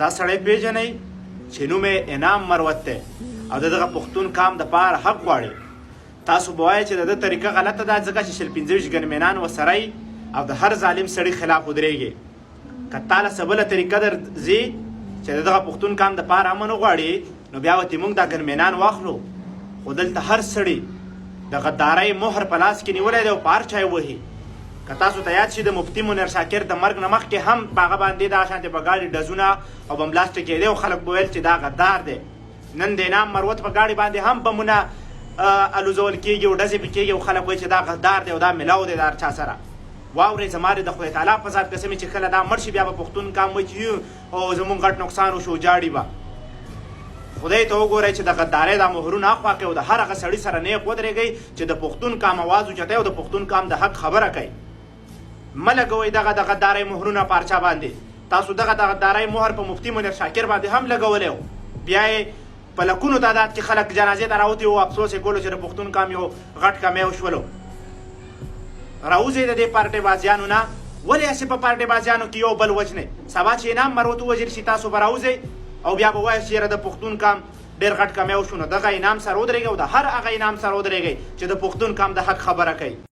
دا سړی پیژنئ چې نوم یې انعام مروت دی او د دغه پښتون قام دپاره حق غواړي. تاسو به وایئ چې د ده طریقه غلطه ده ځکه چې 25 ګنمینان ورسره او د هر ظالم سړي خلاف ودرېږي. که تا له څه بله طریقه درځي چې د دغه پښتون قام دپاره امن وغواړي نو بیا ورته موږ دا ګنمینان واخلو. خو دلته هر سړي د غدارۍ مهر په لاس کې نیولی دی او په هر چا یې وهي. که تاسو ته یاد شي د مفتي منیر شاکر د مرګ نه مخکې هم په هغه باندې دغه شانتې په ګاډي ډزونه او بمبلاسټ کېدی او خلک به ویل چې دا غدار دی. نن د انعام مروت په ګاډي باندې هم بمونه الوزول کېږي او ډزې پې کېږي او خلک وایي چې دا غدار دی او دا میلاو دی د هر چا سره. واورئ زما د خدای تعالی په ذات قسم چې کله دا مړ شي بیا به پښتون قام وایي چې او زمونږ غټ نقصان وشو جاړي به. خدای ته وګورئ چې د غدارۍ دا مهرونه اخوا کوي او د هر هغه سړي سره نیغ ودرېږئ چې د پښتون قام اواز اوچتوي او د پښتون قام د حق خبره کوي. مه لګوئ دغه د غدارۍ مهرونه په هر چا باندې. تاسو دغه د غدارۍ مهر په مفتي منیر شاکر باندې هم لګولی و، بیا یې په لکونو تعداد کې خلک جنازې ته راوتي وو، افسوس یې کولو چې د پښتون قام یو غټ کمی وشولو. راوځئ د دې پارټۍ بازیانو نه. ولې هسې په پارټۍ بازیانو کې یو بل وژنئ؟ سبا چې انعام مروت ووژل شي تاسو به راوځئ او بیا به وایئ چې یاره د پښتون قام ډېر غټ کمی وشو. نو دغه انعام سره ودرېږئ او د هر هغه انعام سره ودرېږئ چې د پښتون قام د حق خبره کوي.